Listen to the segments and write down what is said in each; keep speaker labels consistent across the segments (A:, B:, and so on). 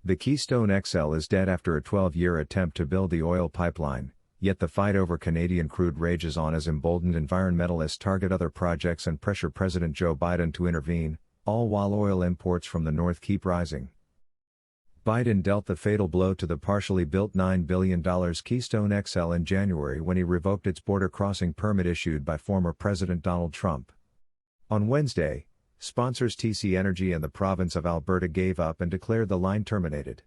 A: The Keystone XL is dead after a 12-year attempt to build the oil pipeline, yet the fight over Canadian crude rages on as emboldened environmentalists target other projects and pressure President Joe Biden to intervene, all while oil imports from the north keep rising. Biden dealt the fatal blow to the partially built $9 billion Keystone XL in January when he revoked its border crossing permit issued by former President Donald Trump. On Wednesday, sponsors TC Energy and the province of Alberta gave up and declared the line terminated.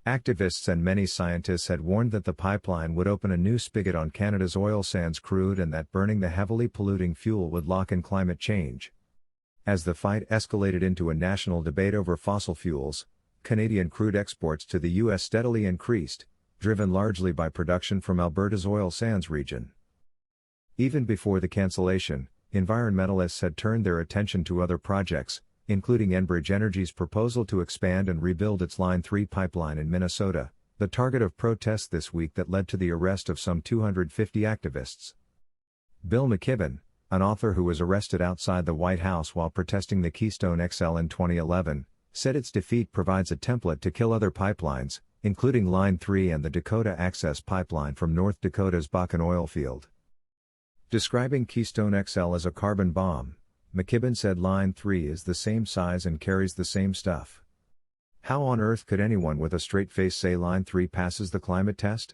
A: Activists and many scientists had warned that the pipeline would open a new spigot on Canada's oil sands crude and that burning the heavily polluting fuel would lock in climate change. As the fight escalated into a national debate over fossil fuels, Canadian crude exports to the U.S. steadily increased, driven largely by production from Alberta's oil sands region. Even before the cancellation, environmentalists had turned their attention to other projects, including Enbridge Energy's proposal to expand and rebuild its Line 3 pipeline in Minnesota, the target of protests this week that led to the arrest of some 250 activists. Bill McKibben, an author who was arrested outside the White House while protesting the Keystone XL in 2011, said its defeat provides a template to kill other pipelines, including Line 3 and the Dakota Access Pipeline from North Dakota's Bakken oil field. Describing Keystone XL as a carbon bomb, McKibben said Line 3 is the same size and carries the same stuff. How on earth could anyone with a straight face say Line 3 passes the climate test?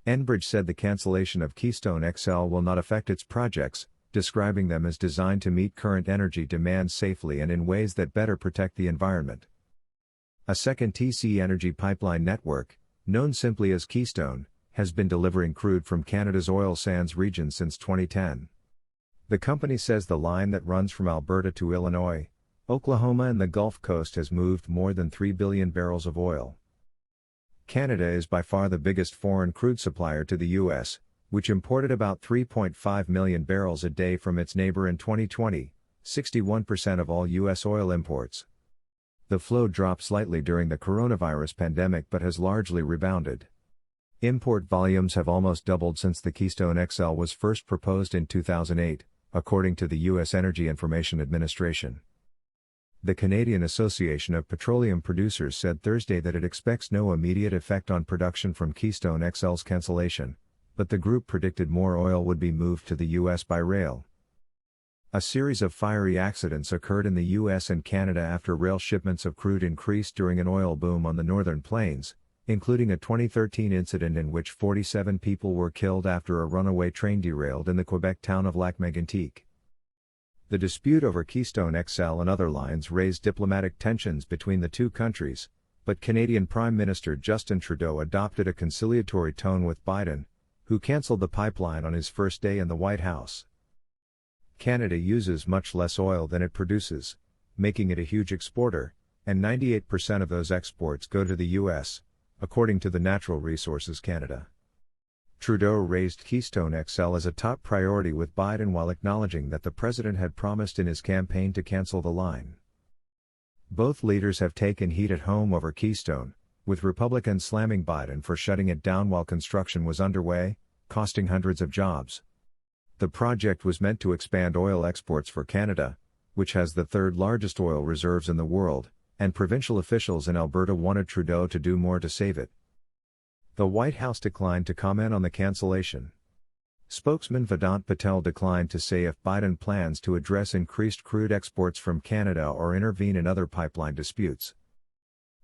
A: Enbridge said the cancellation of Keystone XL will not affect its projects, describing them as designed to meet current energy demand safely and in ways that better protect the environment. A second TC Energy pipeline network, known simply as Keystone, has been delivering crude from Canada's oil sands region since 2010. The company says the line that runs from Alberta to Illinois, Oklahoma and the Gulf Coast has moved more than 3 billion barrels of oil. Canada is by far the biggest foreign crude supplier to the U.S., which imported about 3.5 million barrels a day from its neighbor in 2020, 61% of all U.S. oil imports. The flow dropped slightly during the coronavirus pandemic but has largely rebounded. Import volumes have almost doubled since the Keystone XL was first proposed in 2008, according to the U.S. Energy Information Administration. The Canadian Association of Petroleum Producers said Thursday that it expects no immediate effect on production from Keystone XL's cancellation, but the group predicted more oil would be moved to the U.S. by rail. A series of fiery accidents occurred in the U.S. and Canada after rail shipments of crude increased during an oil boom on the northern plains, including a 2013 incident in which 47 people were killed after a runaway train derailed in the Quebec town of Lac-Mégantic. The dispute over Keystone XL and other lines raised diplomatic tensions between the two countries, but Canadian Prime Minister Justin Trudeau adopted a conciliatory tone with Biden, who cancelled the pipeline on his first day in the White House. Canada uses much less oil than it produces, making it a huge exporter, and 98% of those exports go to the U.S., according to the Natural Resources Canada. Trudeau raised Keystone XL as a top priority with Biden while acknowledging that the president had promised in his campaign to cancel the line. Both leaders have taken heat at home over Keystone, with Republicans slamming Biden for shutting it down while construction was underway, costing hundreds of jobs. The project was meant to expand oil exports for Canada, which has the third largest oil reserves in the world, and provincial officials in Alberta wanted Trudeau to do more to save it. The White House declined to comment on the cancellation. Spokesman Vedant Patel declined to say if Biden plans to address increased crude exports from Canada or intervene in other pipeline disputes.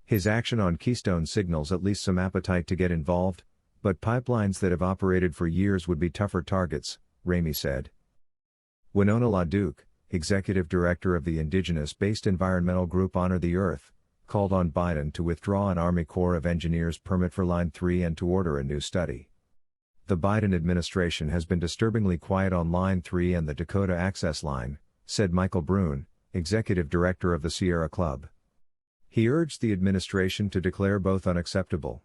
A: His action on Keystone signals at least some appetite to get involved, but pipelines that have operated for years would be tougher targets, Ramey said. Winona LaDuke, executive director of the Indigenous-based environmental group Honor the Earth, called on Biden to withdraw an Army Corps of Engineers permit for Line 3 and to order a new study. The Biden administration has been disturbingly quiet on Line 3 and the Dakota Access Line, said Michael Brune, executive director of the Sierra Club. He urged the administration to declare both unacceptable.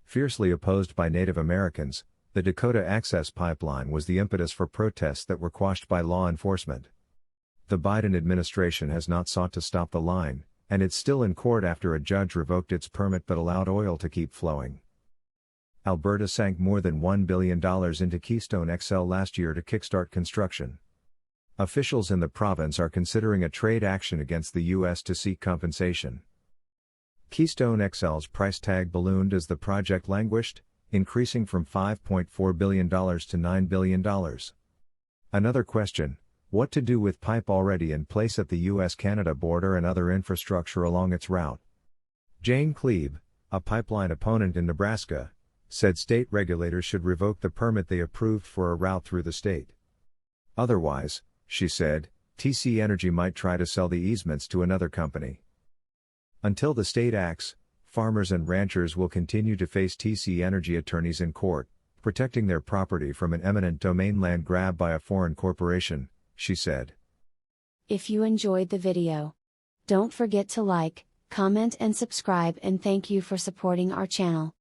A: Fiercely opposed by Native Americans, the Dakota Access Pipeline was the impetus for protests that were quashed by law enforcement. The Biden administration has not sought to stop the line, and it's still in court after a judge revoked its permit but allowed oil to keep flowing. Alberta sank more than $1 billion into Keystone XL last year to kickstart construction. Officials in the province are considering a trade action against the U.S. to seek compensation. Keystone XL's price tag ballooned as the project languished, increasing from $5.4 billion to $9 billion. Another question: what to do with pipe already in place at the US-Canada border and other infrastructure along its route? Jane Klebe, a pipeline opponent in Nebraska, said state regulators should revoke the permit they approved for a route through the state. Otherwise, she said, TC Energy might try to sell the easements to another company. Until the state acts, farmers and ranchers will continue to face TC Energy attorneys in court, protecting their property from an eminent domain land grab by a foreign corporation, she said.
B: If you enjoyed the video, don't forget to like, comment and subscribe, and thank you for supporting our channel.